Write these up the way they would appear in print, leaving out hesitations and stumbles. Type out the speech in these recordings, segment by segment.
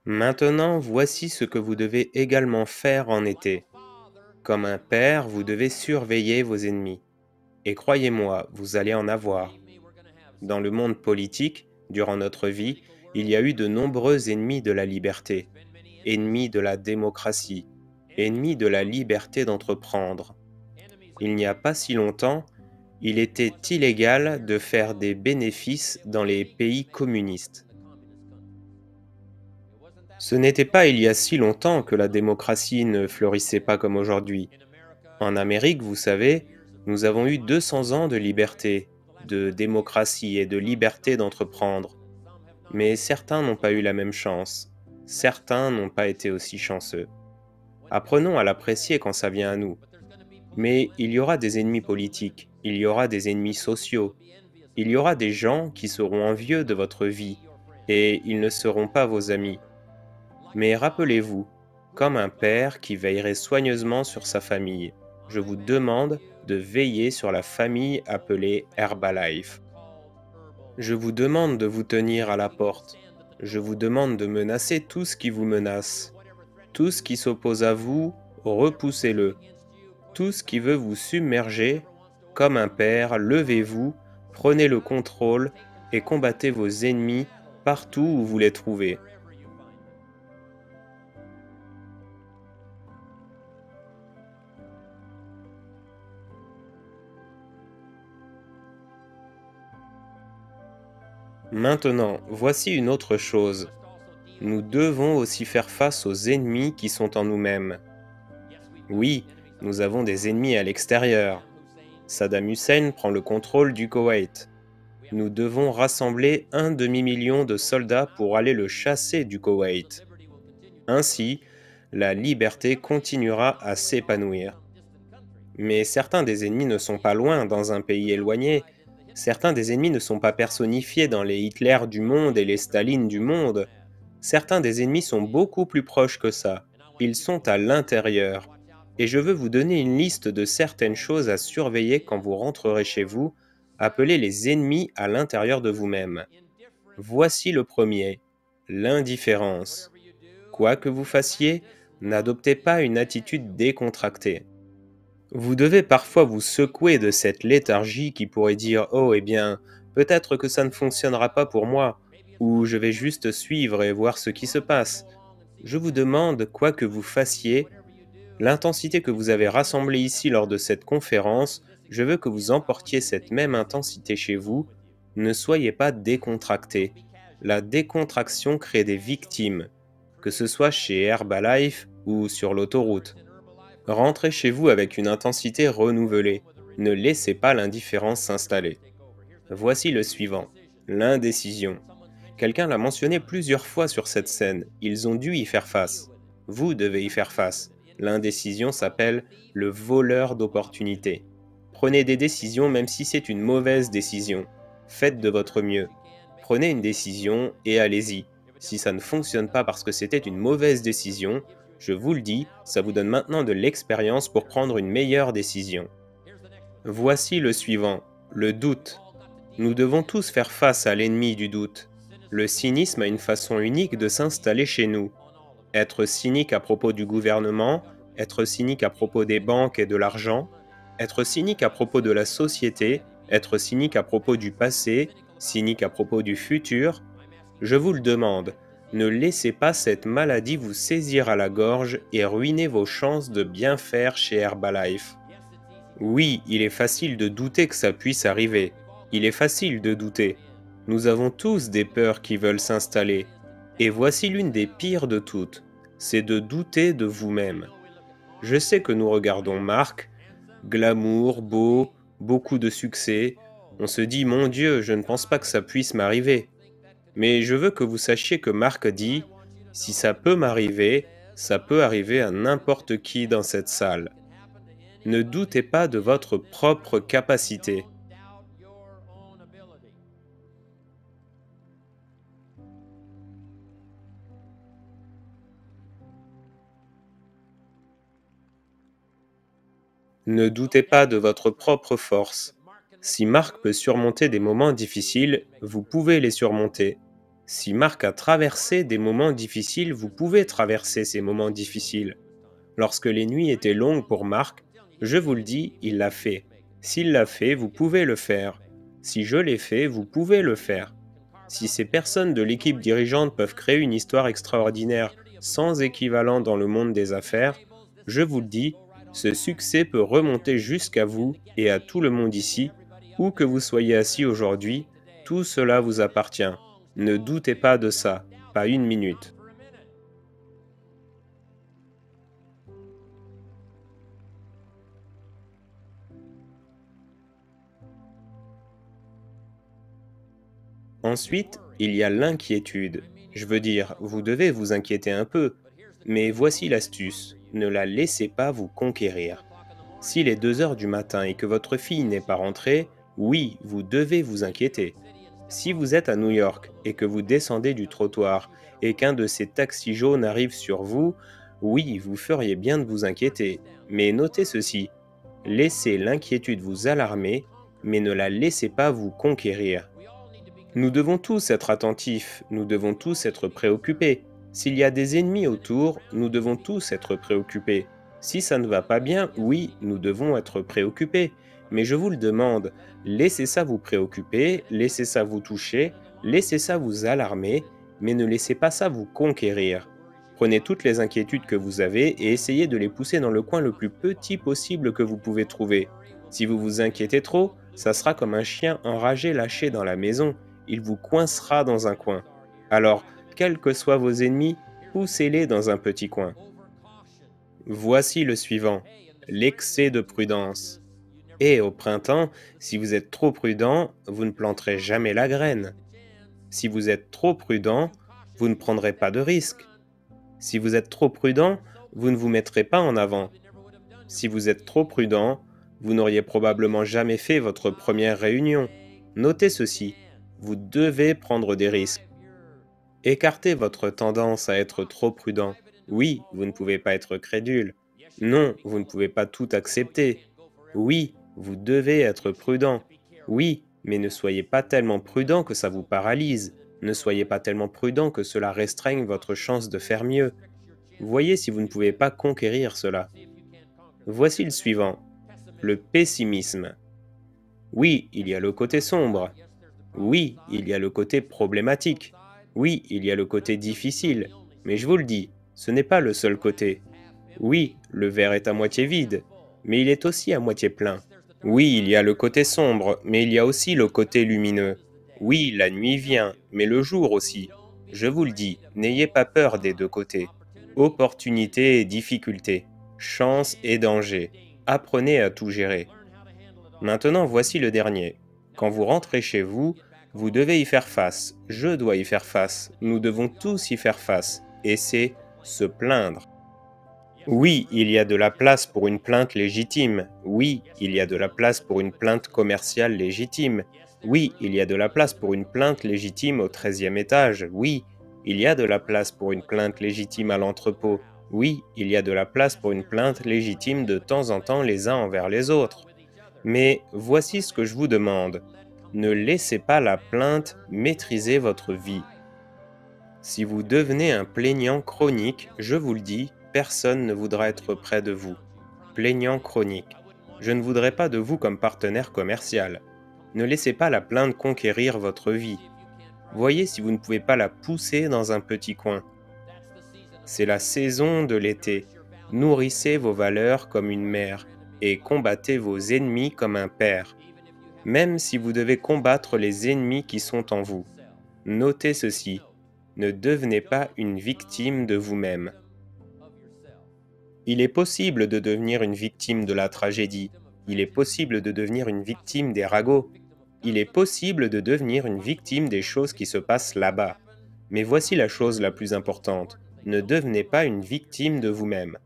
Maintenant, voici ce que vous devez également faire en été. Comme un père, vous devez surveiller vos ennemis. Et croyez-moi, vous allez en avoir. Dans le monde politique, durant notre vie, il y a eu de nombreux ennemis de la liberté, ennemis de la démocratie, ennemis de la liberté d'entreprendre. Il n'y a pas si longtemps, il était illégal de faire des bénéfices dans les pays communistes. Ce n'était pas il y a si longtemps que la démocratie ne fleurissait pas comme aujourd'hui. En Amérique, vous savez, nous avons eu 200 ans de liberté, de démocratie et de liberté d'entreprendre. Mais certains n'ont pas eu la même chance. Certains n'ont pas été aussi chanceux. Apprenons à l'apprécier quand ça vient à nous. Mais il y aura des ennemis politiques, il y aura des ennemis sociaux, il y aura des gens qui seront envieux de votre vie, et ils ne seront pas vos amis. Mais rappelez-vous, comme un père qui veillerait soigneusement sur sa famille, je vous demande de veiller sur la famille appelée Herbalife. Je vous demande de vous tenir à la porte. Je vous demande de menacer tout ce qui vous menace. Tout ce qui s'oppose à vous, repoussez-le. Tout ce qui veut vous submerger, comme un père, levez-vous, prenez le contrôle et combattez vos ennemis partout où vous les trouvez. Maintenant, voici une autre chose. Nous devons aussi faire face aux ennemis qui sont en nous-mêmes. Oui, nous avons des ennemis à l'extérieur. Saddam Hussein prend le contrôle du Koweït. Nous devons rassembler un demi-million de soldats pour aller le chasser du Koweït. Ainsi, la liberté continuera à s'épanouir. Mais certains des ennemis ne sont pas loin dans un pays éloigné. Certains des ennemis ne sont pas personnifiés dans les Hitler du monde et les Staline du monde. Certains des ennemis sont beaucoup plus proches que ça. Ils sont à l'intérieur. Et je veux vous donner une liste de certaines choses à surveiller quand vous rentrerez chez vous, appelées les ennemis à l'intérieur de vous-même. Voici le premier, l'indifférence. Quoi que vous fassiez, n'adoptez pas une attitude décontractée. Vous devez parfois vous secouer de cette léthargie qui pourrait dire oh, eh bien, peut-être que ça ne fonctionnera pas pour moi, ou je vais juste suivre et voir ce qui se passe. Je vous demande, quoi que vous fassiez, l'intensité que vous avez rassemblée ici lors de cette conférence, je veux que vous emportiez cette même intensité chez vous. Ne soyez pas décontracté. La décontraction crée des victimes, que ce soit chez Herbalife ou sur l'autoroute. Rentrez chez vous avec une intensité renouvelée. Ne laissez pas l'indifférence s'installer. Voici le suivant, l'indécision. Quelqu'un l'a mentionné plusieurs fois sur cette scène. Ils ont dû y faire face. Vous devez y faire face. L'indécision s'appelle le voleur d'opportunités. Prenez des décisions même si c'est une mauvaise décision. Faites de votre mieux. Prenez une décision et allez-y. Si ça ne fonctionne pas parce que c'était une mauvaise décision, je vous le dis, ça vous donne maintenant de l'expérience pour prendre une meilleure décision. Voici le suivant, le doute. Nous devons tous faire face à l'ennemi du doute. Le cynisme a une façon unique de s'installer chez nous. Être cynique à propos du gouvernement, être cynique à propos des banques et de l'argent, être cynique à propos de la société, être cynique à propos du passé, cynique à propos du futur. Je vous le demande, ne laissez pas cette maladie vous saisir à la gorge et ruiner vos chances de bien faire chez Herbalife. Oui, il est facile de douter que ça puisse arriver. Il est facile de douter. Nous avons tous des peurs qui veulent s'installer. Et voici l'une des pires de toutes, c'est de douter de vous-même. Je sais que nous regardons Marc, glamour, beau, beaucoup de succès. On se dit, mon Dieu, je ne pense pas que ça puisse m'arriver. Mais je veux que vous sachiez que Marc dit, si ça peut m'arriver, ça peut arriver à n'importe qui dans cette salle. Ne doutez pas de votre propre capacité. Ne doutez pas de votre propre force. Si Marc peut surmonter des moments difficiles, vous pouvez les surmonter. Si Marc a traversé des moments difficiles, vous pouvez traverser ces moments difficiles. Lorsque les nuits étaient longues pour Marc, je vous le dis, il l'a fait. S'il l'a fait, vous pouvez le faire. Si je l'ai fait, vous pouvez le faire. Si ces personnes de l'équipe dirigeante peuvent créer une histoire extraordinaire sans équivalent dans le monde des affaires, je vous le dis, ce succès peut remonter jusqu'à vous et à tout le monde ici, où que vous soyez assis aujourd'hui, tout cela vous appartient. Ne doutez pas de ça, pas une minute. Ensuite, il y a l'inquiétude. Je veux dire, vous devez vous inquiéter un peu, mais voici l'astuce, ne la laissez pas vous conquérir. S'il est 2 heures du matin et que votre fille n'est pas rentrée, oui, vous devez vous inquiéter. Si vous êtes à New York et que vous descendez du trottoir et qu'un de ces taxis jaunes arrive sur vous, oui, vous feriez bien de vous inquiéter. Mais notez ceci, laissez l'inquiétude vous alarmer, mais ne la laissez pas vous conquérir. Nous devons tous être attentifs, nous devons tous être préoccupés. S'il y a des ennemis autour, nous devons tous être préoccupés. Si ça ne va pas bien, oui, nous devons être préoccupés. Mais je vous le demande, laissez ça vous préoccuper, laissez ça vous toucher, laissez ça vous alarmer, mais ne laissez pas ça vous conquérir. Prenez toutes les inquiétudes que vous avez et essayez de les pousser dans le coin le plus petit possible que vous pouvez trouver. Si vous vous inquiétez trop, ça sera comme un chien enragé lâché dans la maison. Il vous coincera dans un coin. Alors, quels que soient vos ennemis, poussez-les dans un petit coin. Voici le suivant, l'excès de prudence. Et au printemps, si vous êtes trop prudent, vous ne planterez jamais la graine. Si vous êtes trop prudent, vous ne prendrez pas de risques. Si vous êtes trop prudent, vous ne vous mettrez pas en avant. Si vous êtes trop prudent, vous n'auriez probablement jamais fait votre première réunion. Notez ceci, vous devez prendre des risques. Écartez votre tendance à être trop prudent. Oui, vous ne pouvez pas être crédule. Non, vous ne pouvez pas tout accepter. Oui, vous devez être prudent. Oui, mais ne soyez pas tellement prudent que ça vous paralyse. Ne soyez pas tellement prudent que cela restreigne votre chance de faire mieux. Voyez si vous ne pouvez pas conquérir cela. Voici le suivant, le pessimisme. Oui, il y a le côté sombre. Oui, il y a le côté problématique. Oui, il y a le côté difficile. Mais je vous le dis, ce n'est pas le seul côté. Oui, le verre est à moitié vide, mais il est aussi à moitié plein. Oui, il y a le côté sombre, mais il y a aussi le côté lumineux. Oui, la nuit vient, mais le jour aussi. Je vous le dis, n'ayez pas peur des deux côtés. Opportunité et difficulté, chance et danger. Apprenez à tout gérer. Maintenant, voici le dernier. Quand vous rentrez chez vous, vous devez y faire face. Je dois y faire face. Nous devons tous y faire face. Et c'est se plaindre. Oui, il y a de la place pour une plainte légitime. Oui, il y a de la place pour une plainte commerciale légitime. Oui, il y a de la place pour une plainte légitime au 13e étage. Oui, il y a de la place pour une plainte légitime à l'entrepôt. Oui, il y a de la place pour une plainte légitime de temps en temps les uns envers les autres. Mais voici ce que je vous demande. Ne laissez pas la plainte maîtriser votre vie. Si vous devenez un plaignant chronique, je vous le dis, personne ne voudra être près de vous. Plaignant chronique. Je ne voudrais pas de vous comme partenaire commercial. Ne laissez pas la plainte conquérir votre vie. Voyez si vous ne pouvez pas la pousser dans un petit coin. C'est la saison de l'été. Nourrissez vos valeurs comme une mère et combattez vos ennemis comme un père. Même si vous devez combattre les ennemis qui sont en vous. Notez ceci. Ne devenez pas une victime de vous-même. Il est possible de devenir une victime de la tragédie. Il est possible de devenir une victime des ragots. Il est possible de devenir une victime des choses qui se passent là-bas. Mais voici la chose la plus importante. Ne devenez pas une victime de vous-même.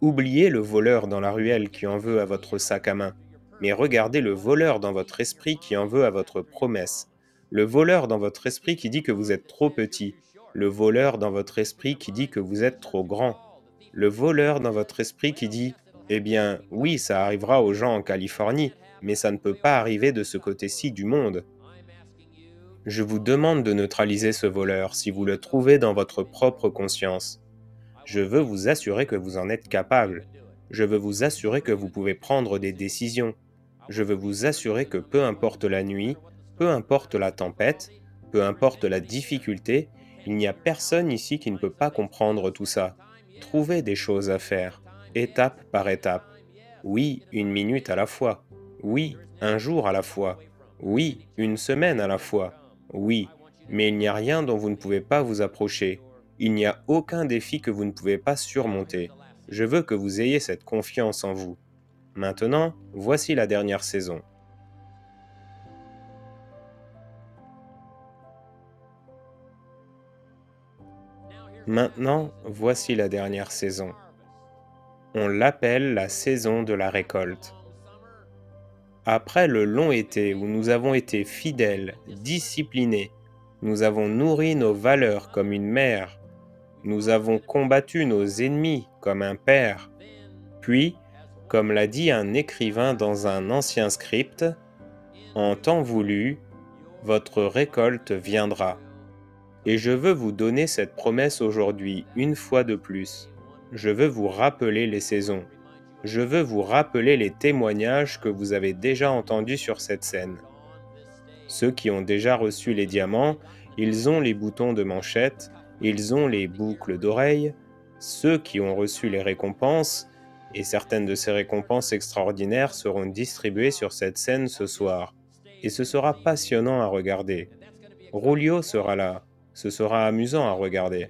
Oubliez le voleur dans la ruelle qui en veut à votre sac à main. Mais regardez le voleur dans votre esprit qui en veut à votre promesse. Le voleur dans votre esprit qui dit que vous êtes trop petit. Le voleur dans votre esprit qui dit que vous êtes trop grand. Le voleur dans votre esprit qui dit « Eh bien, oui, ça arrivera aux gens en Californie, mais ça ne peut pas arriver de ce côté-ci du monde. » Je vous demande de neutraliser ce voleur si vous le trouvez dans votre propre conscience. Je veux vous assurer que vous en êtes capable. Je veux vous assurer que vous pouvez prendre des décisions. Je veux vous assurer que peu importe la nuit, peu importe la tempête, peu importe la difficulté, il n'y a personne ici qui ne peut pas comprendre tout ça. Trouvez des choses à faire, étape par étape. Oui, une minute à la fois. Oui, un jour à la fois. Oui, une semaine à la fois. Oui, mais il n'y a rien dont vous ne pouvez pas vous approcher. Il n'y a aucun défi que vous ne pouvez pas surmonter. Je veux que vous ayez cette confiance en vous. Maintenant, voici la dernière saison. Maintenant, voici la dernière saison. On l'appelle la saison de la récolte. Après le long été où nous avons été fidèles, disciplinés, nous avons nourri nos valeurs comme une mère, nous avons combattu nos ennemis comme un père, puis, comme l'a dit un écrivain dans un ancien script, en temps voulu, votre récolte viendra. Et je veux vous donner cette promesse aujourd'hui une fois de plus. Je veux vous rappeler les saisons. Je veux vous rappeler les témoignages que vous avez déjà entendus sur cette scène. Ceux qui ont déjà reçu les diamants, ils ont les boutons de manchette, ils ont les boucles d'oreilles. Ceux qui ont reçu les récompenses, et certaines de ces récompenses extraordinaires seront distribuées sur cette scène ce soir. Et ce sera passionnant à regarder. Rulio sera là, ce sera amusant à regarder.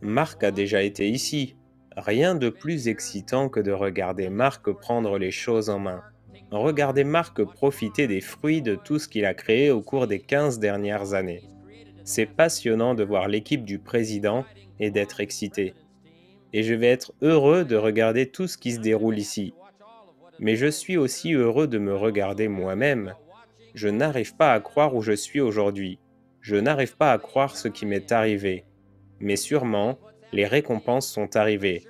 Marc a déjà été ici. Rien de plus excitant que de regarder Marc prendre les choses en main. Regardez Marc profiter des fruits de tout ce qu'il a créé au cours des 15 dernières années. C'est passionnant de voir l'équipe du président et d'être excité. Et je vais être heureux de regarder tout ce qui se déroule ici. Mais je suis aussi heureux de me regarder moi-même. Je n'arrive pas à croire où je suis aujourd'hui. Je n'arrive pas à croire ce qui m'est arrivé. Mais sûrement, les récompenses sont arrivées.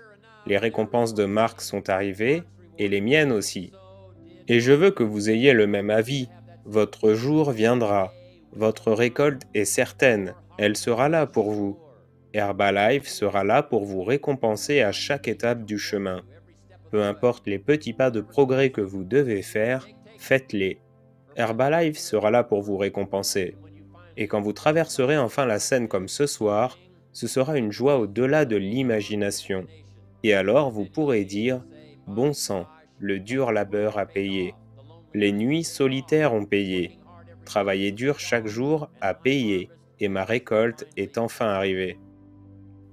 Les récompenses de Marc sont arrivées, et les miennes aussi. Et je veux que vous ayez le même avis. Votre jour viendra. Votre récolte est certaine. Elle sera là pour vous. Herbalife sera là pour vous récompenser à chaque étape du chemin. Peu importe les petits pas de progrès que vous devez faire, faites-les. Herbalife sera là pour vous récompenser. Et quand vous traverserez enfin la scène comme ce soir, ce sera une joie au-delà de l'imagination. Et alors vous pourrez dire « Bon sang, le dur labeur a payé. Les nuits solitaires ont payé. Travailler dur chaque jour a payé. Et ma récolte est enfin arrivée. »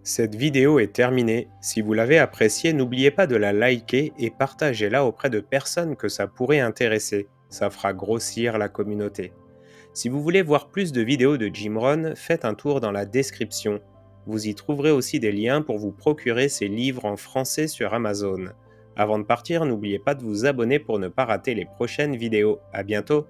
Cette vidéo est terminée. Si vous l'avez appréciée, n'oubliez pas de la liker et partagez-la auprès de personnes que ça pourrait intéresser. Ça fera grossir la communauté. Si vous voulez voir plus de vidéos de Jim Rohn, faites un tour dans la description. Vous y trouverez aussi des liens pour vous procurer ces livres en français sur Amazon. Avant de partir, n'oubliez pas de vous abonner pour ne pas rater les prochaines vidéos. À bientôt!